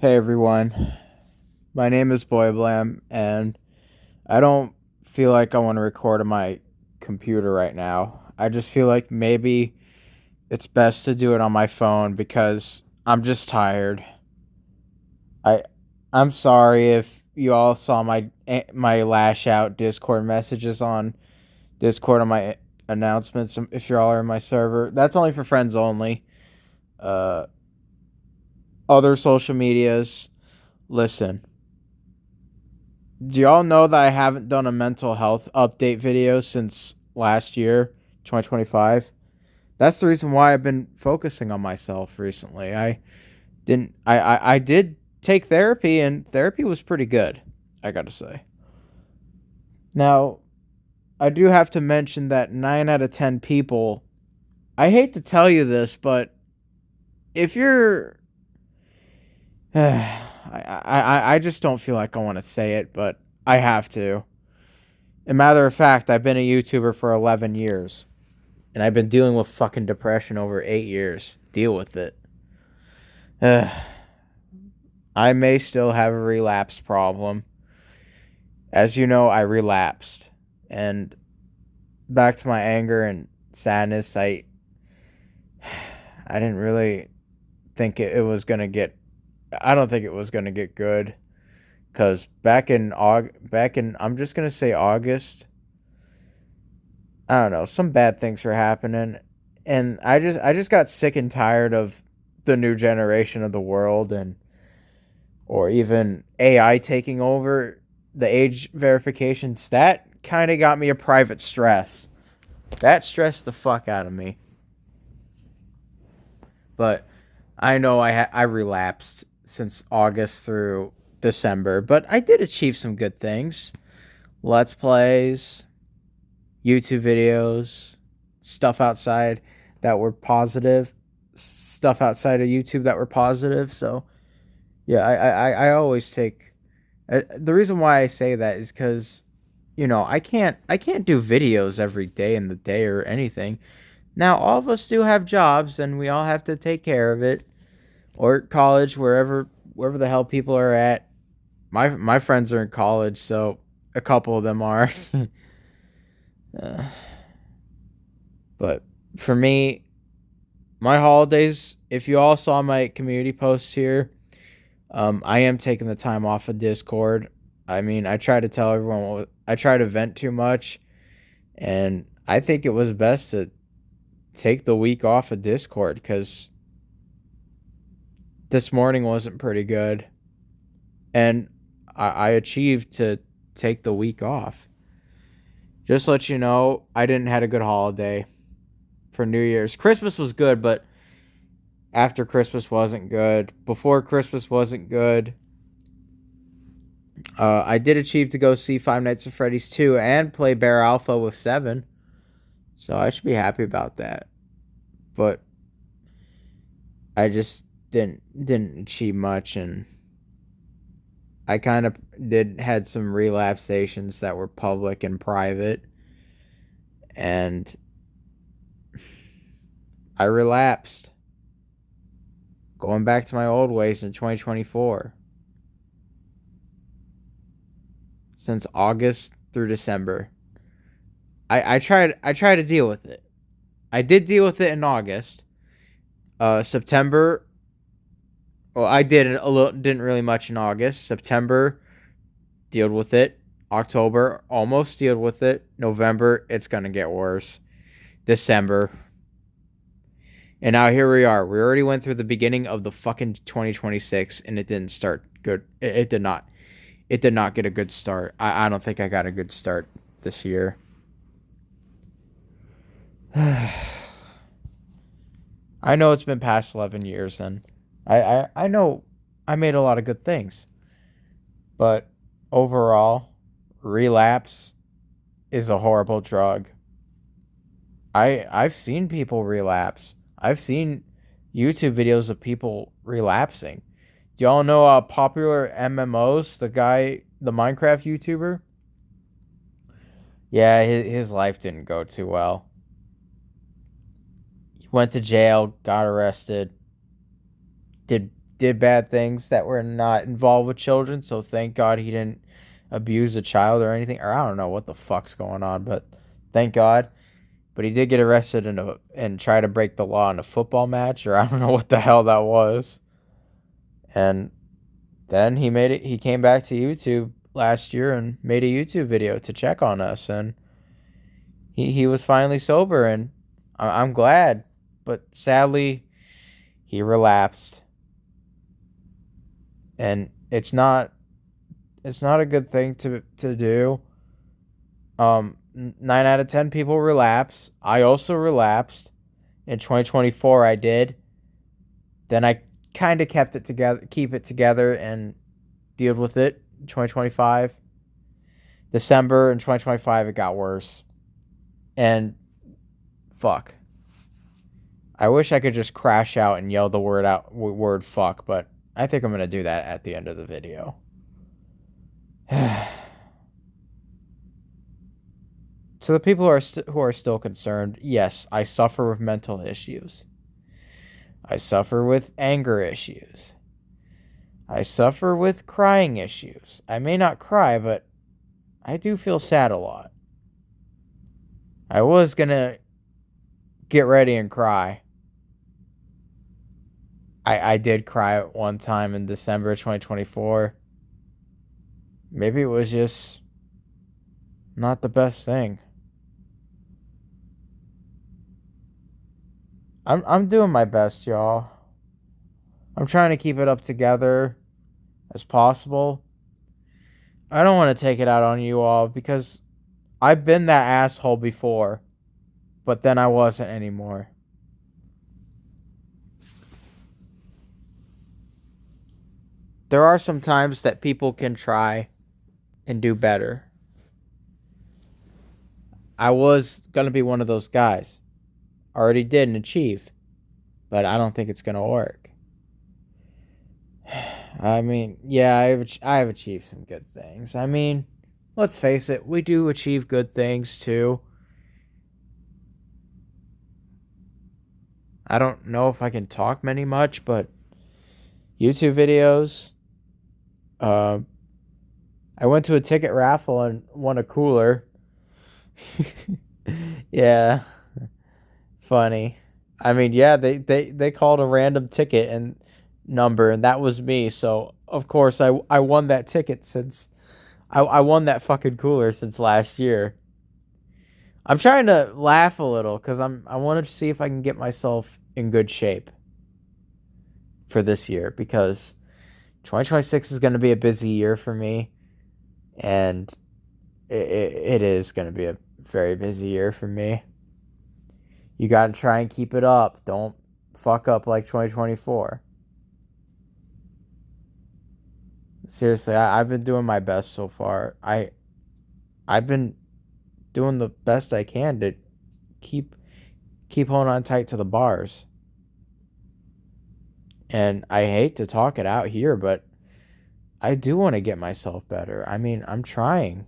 Hey everyone, my name is Boy Blam, and I don't feel like I want to record on my computer right now. I just feel like maybe it's best to do it on my phone because I'm just tired. I I'm sorry if you all saw my lash out Discord messages on Discord on my announcements. If you're all in my server, that's only for friends only. Uh, Other social medias, listen. Do y'all know that I haven't done a mental health update video since last year, 2025? That's the reason why I've been focusing on myself recently. I did take therapy, and therapy was pretty good, I gotta say. Now, I do have to mention that 9 out of 10 people, I hate to tell you this, but if you're I just don't feel like I want to say it, but I have to. A matter of fact, I've been a YouTuber for 11 years, and I've been dealing with fucking depression over 8 years. Deal with it. I may still have a relapse problem. As you know, I relapsed. And back to my anger and sadness, I didn't really think it was going to get I don't think it was going to get good cuz back in I'm just going to say August, I don't know, some bad things were happening, and I just got sick and tired of the new generation of the world, and or even AI taking over the age verifications. That kind of got me a private stress. That stressed the fuck out of me. But I know I relapsed since August through December, but I did achieve some good things. Let's plays, YouTube videos, stuff outside that were positive, stuff outside of YouTube that were positive. So yeah, I always take. The reason why I say that is because I can't do videos every day in the day or anything. Now all of us do have jobs and we all have to take care of it, or college, wherever the hell people are at. My friends are in college, so a couple of them are. uh, But for me, my holidays, if you all saw my community posts here, I am taking the time off of Discord. I mean, I try to tell everyone, I try to vent too much, and I think it was best to take the week off of Discord because this morning wasn't pretty good, and I achieved to take the week off. Just to let you know, I didn't had a good holiday for New Year's. Christmas was good, but after Christmas wasn't good. Before Christmas wasn't good. I did achieve to go see Five Nights at Freddy's 2 and play Bear Alpha with 7. So I should be happy about that. But I just didn't achieve much, and I kind of did had some relapsations that were public and private, and I relapsed, going back to my old ways in 2024. Since August through December, I tried to deal with it. I did deal with it in August. September, well, I did a little, didn't really much in August. September, dealt with it. October, almost dealt with it. November, it's gonna get worse. December, and now here we are. We already went through the beginning of the fucking 2026, and it didn't start good. It did not. It did not get a good start. I don't think I got a good start this year. I know it's been past 11 years, and I know I made a lot of good things, but overall, relapse is a horrible drug. I've seen people relapse. I've seen YouTube videos of people relapsing. Do y'all know popular MMOs? The Minecraft YouTuber. Yeah, his life didn't go too well. He went to jail, got arrested, did did bad things that were not involved with children. So thank God he didn't abuse a child or anything. Or I don't know what the fuck's going on, but thank God. But he did get arrested and try to break the law in a football match, or I don't know what the hell that was. And then he made it. He came back to YouTube last year and made a YouTube video to check on us, and he was finally sober, and I'm glad. But sadly, he relapsed, and it's not a good thing to do. 9 out of 10 people relapse. I also relapsed in 2024. I did. Then I kind of keep it together, and deal with it. 2025, December in 2025, it got worse, and fuck. I wish I could just crash out and yell the word fuck, but I think I'm gonna do that at the end of the video. To the people who are still concerned, yes, I suffer with mental issues. I suffer with anger issues. I suffer with crying issues. I may not cry, but I do feel sad a lot. I was gonna get ready and cry. I did cry at one time in December 2024. Maybe it was just not the best thing. I'm doing my best, y'all. I'm trying to keep it up together as possible. I don't want to take it out on you all because I've been that asshole before, but then I wasn't anymore. There are some times that people can try and do better. I was going to be one of those guys. Already did and achieved, but I don't think it's going to work. I mean, yeah, I've achieved some good things. I mean, let's face it, we do achieve good things too. I don't know if I can talk much, but YouTube videos. I went to a ticket raffle and won a cooler. Yeah, funny. I mean, yeah, they called a random ticket and number, and that was me. So of course I won that ticket since I won that fucking cooler since last year. I'm trying to laugh a little because I wanted to see if I can get myself in good shape for this year, because 2026 is going to be a busy year for me, and it is going to be a very busy year for me. You got to try and keep it up. Don't fuck up like 2024. Seriously, I've been doing my best so far. I've been doing the best I can to keep holding on tight to the bars. And I hate to talk it out here, but I do want to get myself better. I mean, I'm trying.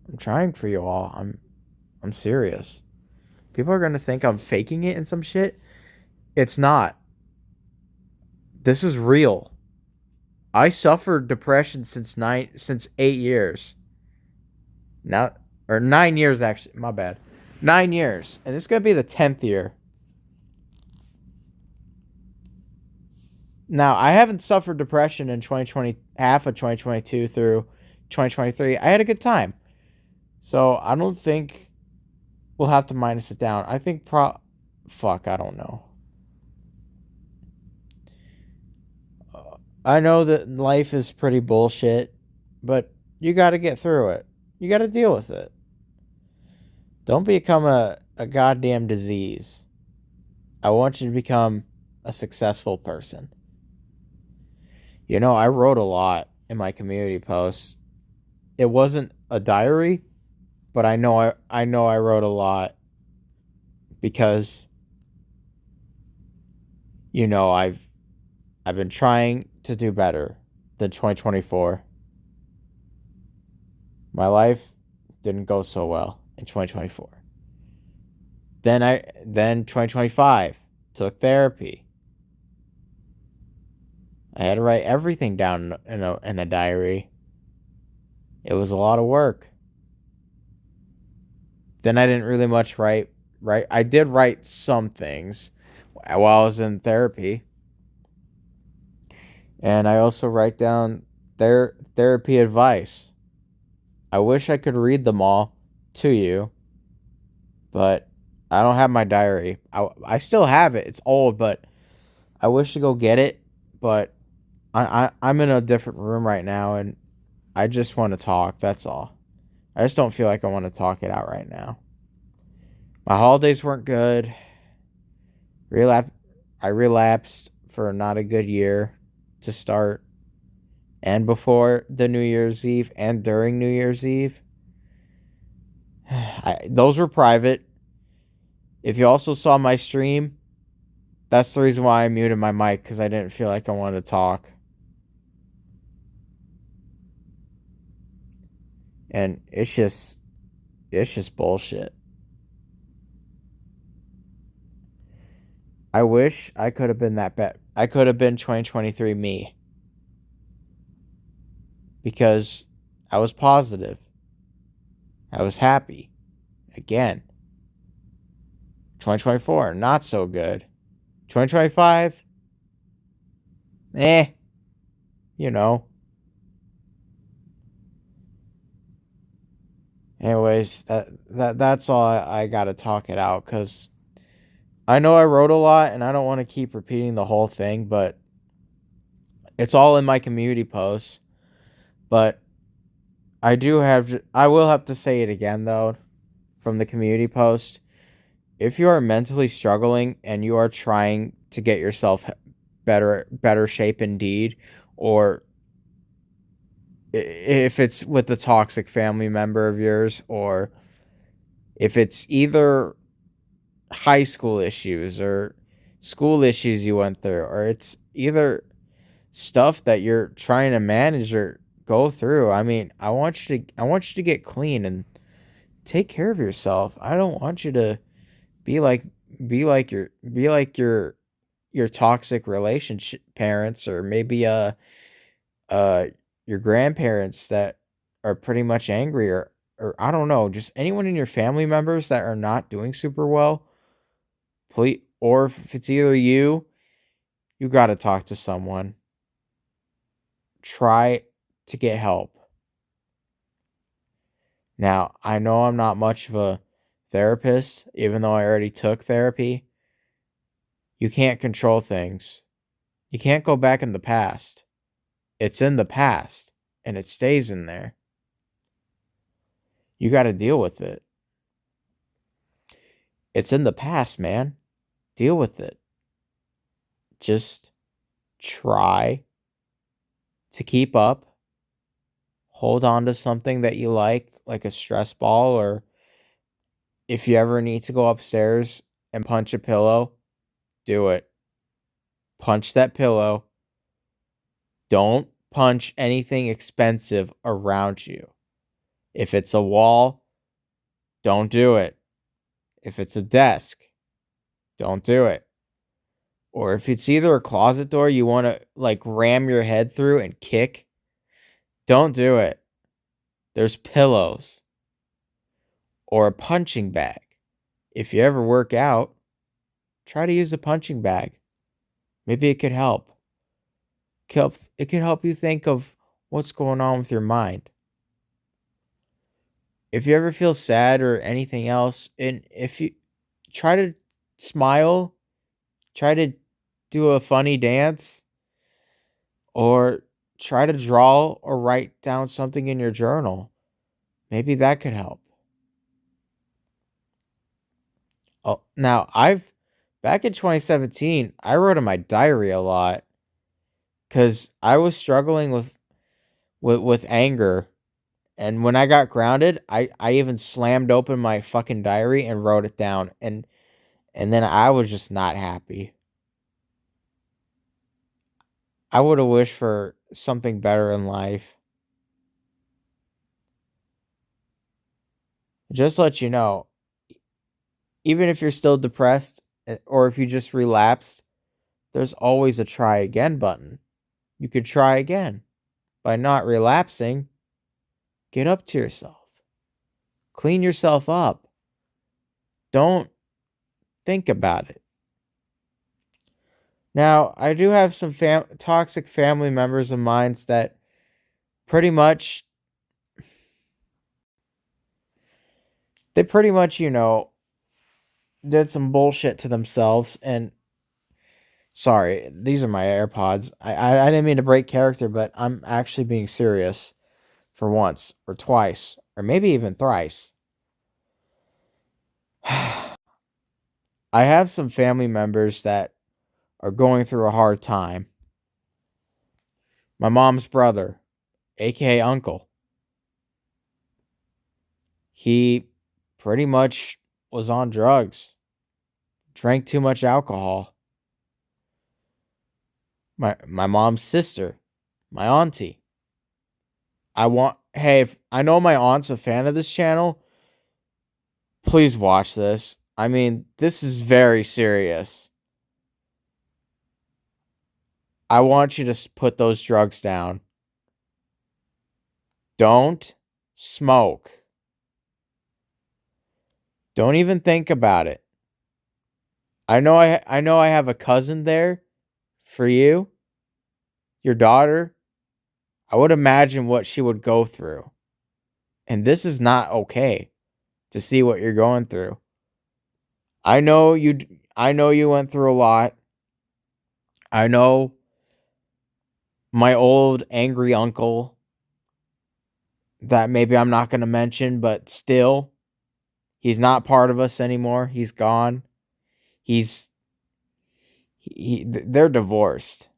I'm trying for you all. I'm serious. People are going to think I'm faking it and some shit. It's not. This is real. I suffered depression since 8 years. Now, or 9 years actually. My bad. 9 years, and this is gonna be the 10th year. Now, I haven't suffered depression in 2020, half of 2022 through 2023. I had a good time, so I don't think we'll have to minus it down. I think fuck, I don't know. I know that life is pretty bullshit, but you got to get through it. You got to deal with it. Don't become a goddamn disease. I want you to become a successful person. You know, I wrote a lot in my community posts. It wasn't a diary, but I know I wrote a lot because, you know, I've been trying to do better than 2024. My life didn't go so well in 2024. Then 2025, took therapy. I had to write everything down in a diary. It was a lot of work. Then I didn't really much write. Right, I did write some things while I was in therapy, and I also write down their therapy advice. I wish I could read them all to you, but I don't have my diary. I still have it. It's old, but I wish to go get it. But I'm in a different room right now, and I just want to talk. That's all. I just don't feel like I want to talk it out right now. My holidays weren't good. Relap- I relapsed for not a good year to start, and before the New Year's Eve and during New Year's Eve. Those were private. If you also saw my stream, that's the reason why I muted my mic, because I didn't feel like I wanted to talk. And it's just bullshit. I wish I could have been that bad. I could have been 2023 me, because I was positive. I was happy. Again, 2024, not so good. 2025, eh, you know. Anyways, that's all I got to talk it out, cuz I know I wrote a lot and I don't want to keep repeating the whole thing, but it's all in my community posts. But I will have to say it again though, from the community post. If you are mentally struggling and you are trying to get yourself better shape indeed, or if it's with a toxic family member of yours, or if it's either high school issues or school issues you went through, or it's either stuff that you're trying to manage or go through. I mean, I want you to get clean and take care of yourself. I don't want you to be like be like your toxic relationship parents, or maybe uh your grandparents that are pretty much angry, or I don't know, just anyone in your family members that are not doing super well. Please, or if it's either you got to talk to someone. Try to get help. Now, I know I'm not much of a therapist, even though I already took therapy. You can't control things. You can't go back in the past. It's in the past, and it stays in there. You got to deal with it. It's in the past, man. Deal with it. Just try to keep up. Hold on to something that you like a stress ball, or if you ever need to go upstairs and punch a pillow, do it. Punch that pillow. Don't punch anything expensive around you. If it's a wall, don't do it. If it's a desk, don't do it. Or if it's either a closet door you want to like ram your head through and kick, don't do it. There's pillows or a punching bag. If you ever work out, try to use a punching bag. Maybe it could help. It could help you think of what's going on with your mind. If you ever feel sad or anything else, and if you try to smile, try to do a funny dance, or try to draw or write down something in your journal. Maybe that could help. Oh, now I've back in 2017, I wrote in my diary a lot cuz I was struggling with anger, and when I got grounded, I even slammed open my fucking diary and wrote it down, and then I was just not happy. I would have wished for something better in life. Just to let you know, even if you're still depressed, or if you just relapsed, there's always a try again button. You could try again. By not relapsing, get up to yourself. Clean yourself up. Don't think about it. Now, I do have some toxic family members of mine that pretty much, they pretty much, did some bullshit to themselves. And sorry, these are my AirPods. I didn't mean to break character, but I'm actually being serious for once or twice or maybe even thrice. I have some family members that are going through a hard time. My mom's brother, aka uncle, he pretty much was on drugs, drank too much alcohol. My mom's sister, my auntie. Hey, if I know my aunt's a fan of this channel, please watch this. I mean, this is very serious. I want you to put those drugs down. Don't smoke. Don't even think about it. I know I have a cousin there for you, your daughter. I would imagine what she would go through. And this is not okay to see what you're going through. I know you went through a lot. I know my old angry uncle that maybe I'm not going to mention, but still, he's not part of us anymore. He's gone. He's they're divorced.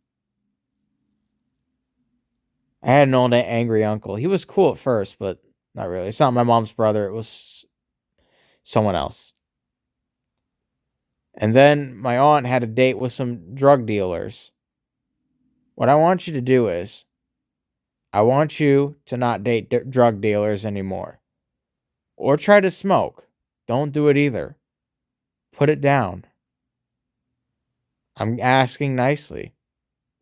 I had an old angry uncle. He was cool at first, but not really. It's not my mom's brother. It was someone else. And then my aunt had a date with some drug dealers. What I want you to do is, I want you to not date drug dealers anymore. Or try to smoke. Don't do it either. Put it down. I'm asking nicely.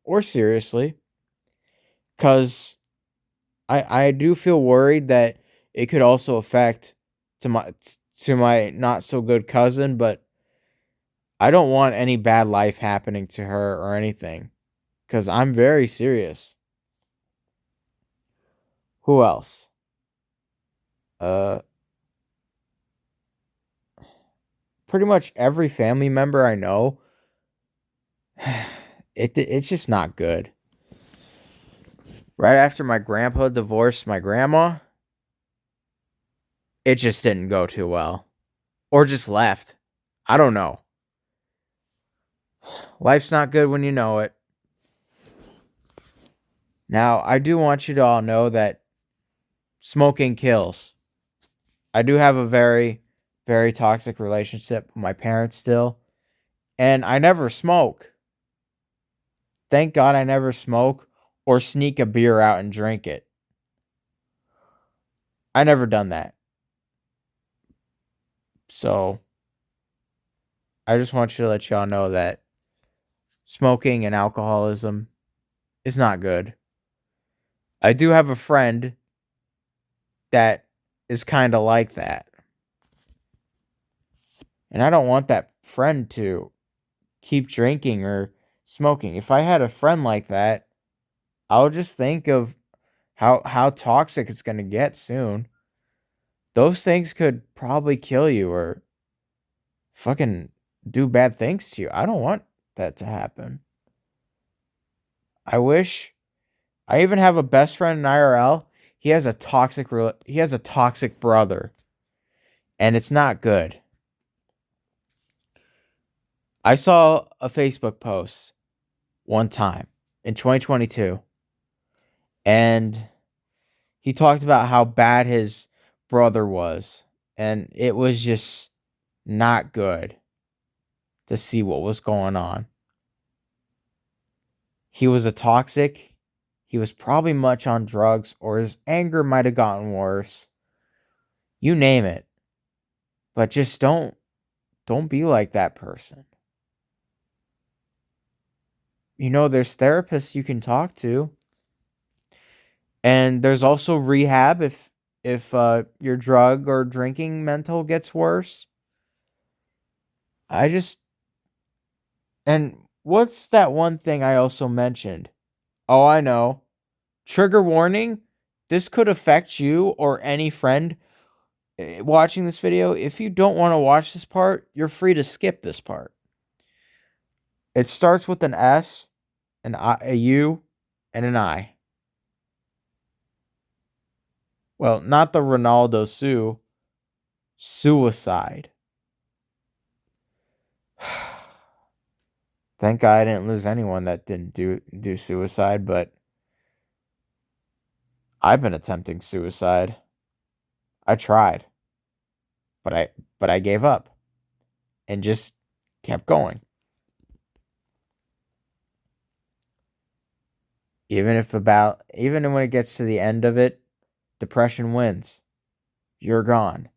Or seriously. Because I do feel worried that it could also affect to my not so good cousin, but I don't want any bad life happening to her or anything. Because I'm very serious. Who else? Uh, Pretty much every family member I know. It's just not good. Right after my grandpa divorced my grandma, it just didn't go too well. Or just left. I don't know. Life's not good when you know it. Now, I do want you to all know that smoking kills. I do have a very, very toxic relationship with my parents still. And I never smoke. Thank God I never smoke or sneak a beer out and drink it. I never done that. So, I just want you to let y'all know that smoking and alcoholism is not good. I do have a friend that is kind of like that. And I don't want that friend to keep drinking or smoking. If I had a friend like that, I'll just think of how toxic it's going to get soon. Those things could probably kill you or fucking do bad things to you. I don't want that to happen. I wish. I even have a best friend in IRL. He has a toxic brother, and it's not good. I saw a Facebook post one time in 2022, and he talked about how bad his brother was, and it was just not good to see what was going on. He was a toxic. He was probably much on drugs, or his anger might have gotten worse. You name it. But just don't be like that person. there's therapists you can talk to, and there's also rehab if your drug or drinking mental gets worse. I just and what's that one thing I also mentioned? Oh, I know. Trigger warning. This could affect you or any friend watching this video. If you don't want to watch this part, you're free to skip this part. It starts with an S, a U, and an I. Well, not the Ronaldo Sue. Suicide. Thank God I didn't lose anyone that didn't do suicide, but I've been attempting suicide. I tried, but I gave up and just kept going. Even when it gets to the end of it, depression wins. You're gone.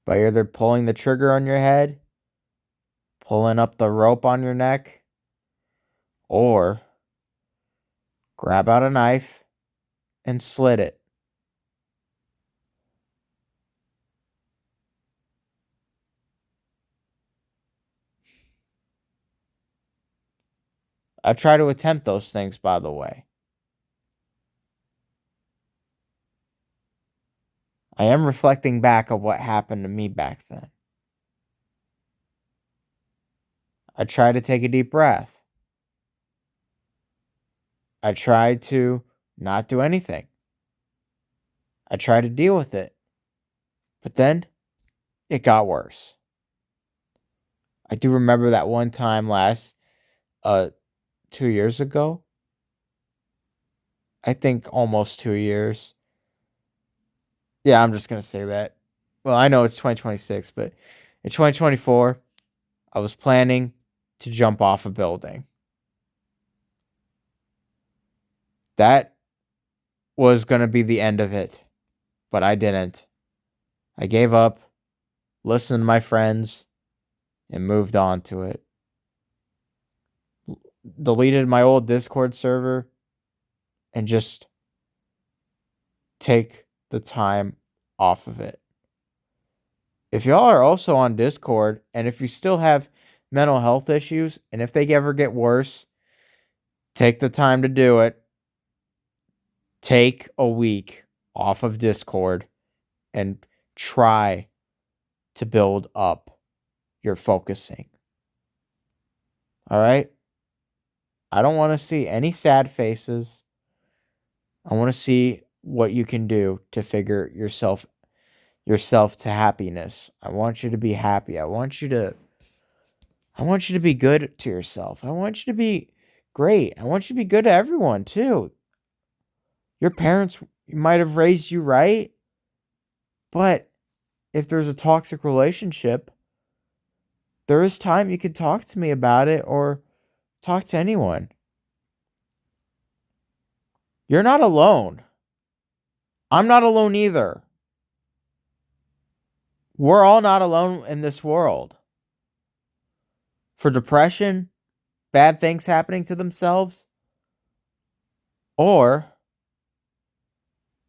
By either pulling the trigger on your head, pulling up the rope on your neck, or grab out a knife and slit it. I try to attempt those things, by the way. I am reflecting back of what happened to me back then. I try to take a deep breath. I tried to not do anything. I tried to deal with it. But then it got worse. I do remember that one time last 2 years ago. I think almost 2 years. Yeah, I'm just gonna say that. Well, I know it's 2026, but in 2024, I was planning to jump off a building. That was gonna be the end of it, but I didn't. I gave up, listened to my friends, and moved on to it. Deleted my old Discord server and just take the time off of it. If y'all are also on Discord and if you still have mental health issues and if they ever get worse, take the time to do it. Take a week off of Discord and try to build up your focusing. All right? I don't want to see any sad faces. I want to see what you can do to figure yourself to happiness. I want you to be happy. I want you to be good to yourself. I want you to be great. I want you to be good to everyone too. Your parents might have raised you right, but if there's a toxic relationship, there is time you could talk to me about it or talk to anyone. You're not alone. I'm not alone either. We're all not alone in this world. For depression, bad things happening to themselves, or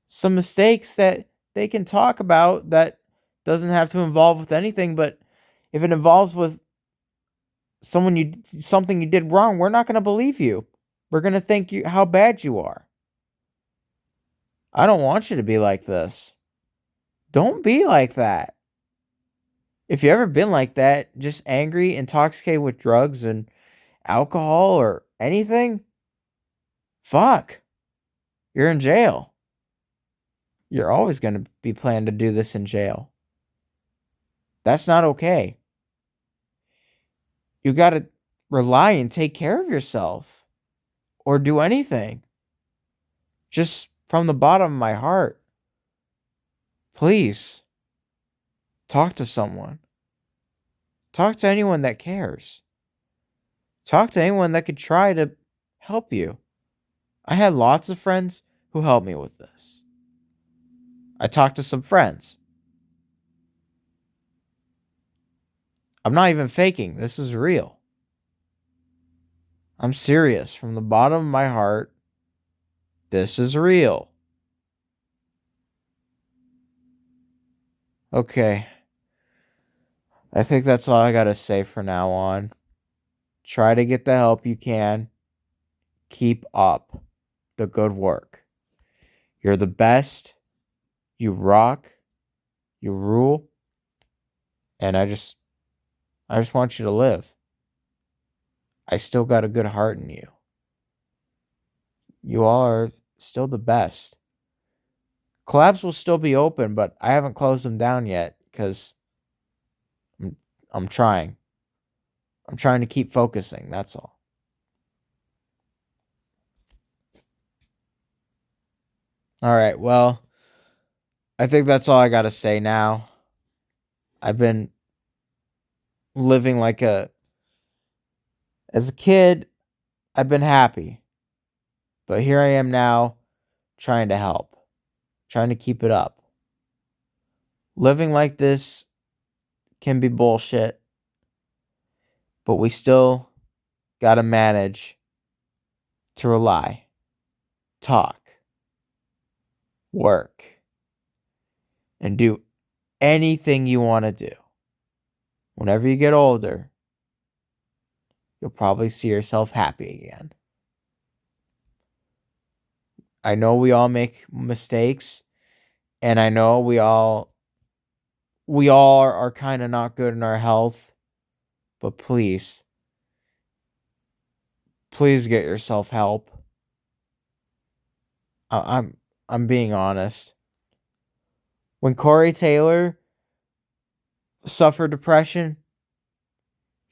some mistakes that they can talk about that doesn't have to involve with anything, but if it involves with something you did wrong, we're not going to believe you. We're going to think how bad you are. I don't want you to be like this. Don't be like that. If you ever been like that, just angry, intoxicated with drugs and alcohol or anything, fuck. You're in jail. You're always going to be planning to do this in jail. That's not okay. You got to rely and take care of yourself or do anything. Just from the bottom of my heart, please talk to someone. Talk to anyone that cares. Talk to anyone that could try to help you. I had lots of friends who helped me with this. I talked to some friends. I'm not even faking. This is real. I'm serious. From the bottom of my heart, this is real. Okay. I think that's all I gotta say for now on. Try to get the help you can. Keep up the good work. You're the best. You rock. You rule. And I just want you to live. I still got a good heart in you. You all are still the best. Collabs will still be open, but I haven't closed them down yet because I'm, I'm trying. I'm trying to keep focusing. That's all. All right. Well, I think that's all I got to say now. I've been living as a kid, I've been happy. But here I am now trying to help, trying to keep it up. Living like this can be bullshit, but we still got to manage to rely, talk, work, and do anything you want to do. Whenever you get older, you'll probably see yourself happy again. I know we all make mistakes, and I know we all are kind of not good in our health, but please get yourself help. I'm being honest. When Corey Taylor suffered depression,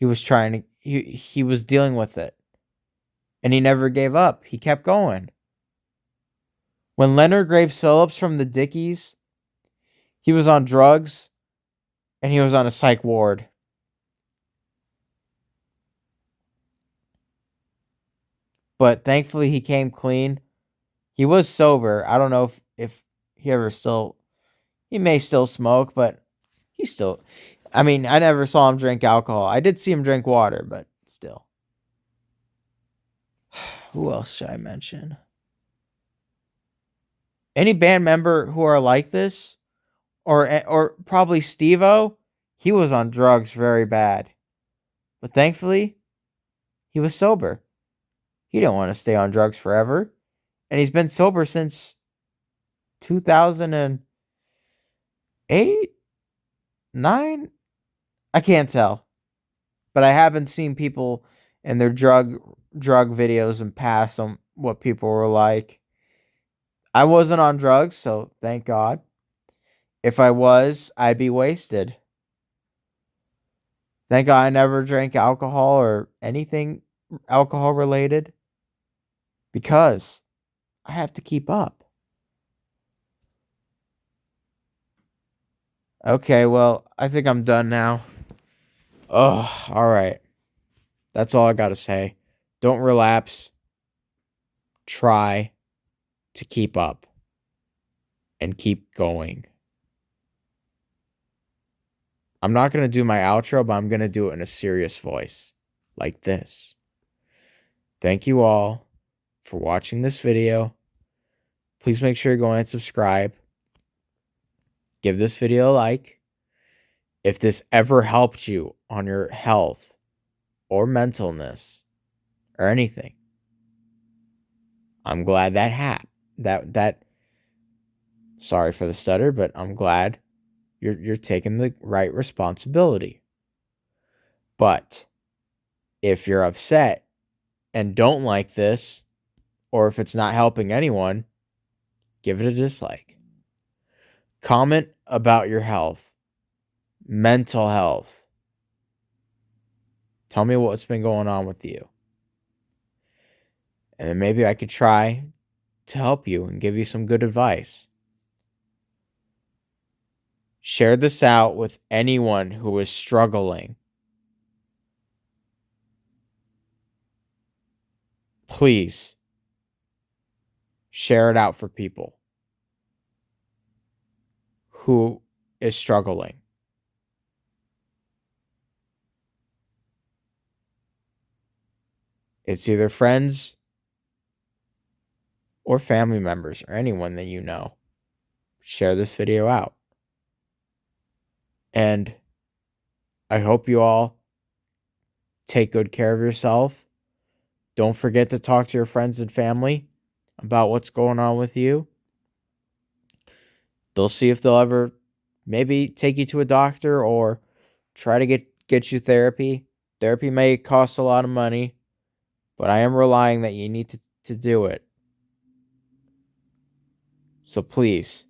he was dealing with it, and he never gave up. He kept going. When Leonard Graves Phillips from the Dickies, he was on drugs and he was on a psych ward. But thankfully he came clean. He was sober. I don't know if he ever still he may still smoke, but he still I mean, I never saw him drink alcohol. I did see him drink water, but still. Who else should I mention? Any band member who are like this, or probably Steve-O, he was on drugs very bad. But thankfully, he was sober. He didn't want to stay on drugs forever. And he's been sober since 2008, 9? I can't tell. But I haven't seen people in their drug videos and past on what people were like. I wasn't on drugs, so thank God. If I was, I'd be wasted. Thank God I never drank alcohol or anything alcohol related because I have to keep up. Okay, well, I think I'm done now. Oh, all right. That's all I got to say. Don't relapse. Try to keep up and keep going. I'm not going to do my outro, but I'm going to do it in a serious voice like this. Thank you all for watching this video. Please make sure you go and subscribe. Give this video a like. If this ever helped you on your health or mentalness or anything, I'm glad that sorry for the stutter, but I'm glad you're taking the right responsibility. But if you're upset and don't like this, or if it's not helping anyone, give it a dislike. Comment about your health, mental health. Tell me what's been going on with you. And then maybe I could try to help you and give you some good advice. Share this out with anyone who is struggling. Please share it out for people who is struggling. It's either friends or family members or anyone that you know. Share this video out. And I hope you all take good care of yourself. Don't forget to talk to your friends and family about what's going on with you. They'll see if they'll ever maybe take you to a doctor or try to get you therapy. Therapy may cost a lot of money, but I am relying that you need to do it. So please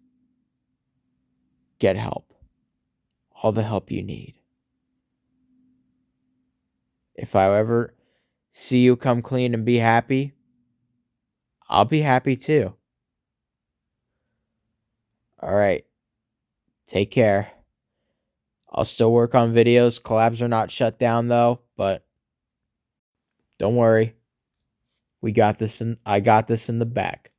get help. All the help you need. If I ever see you come clean and be happy, I'll be happy too. All right. Take care. I'll still work on videos. Collabs are not shut down though, but don't worry. I got this in the back.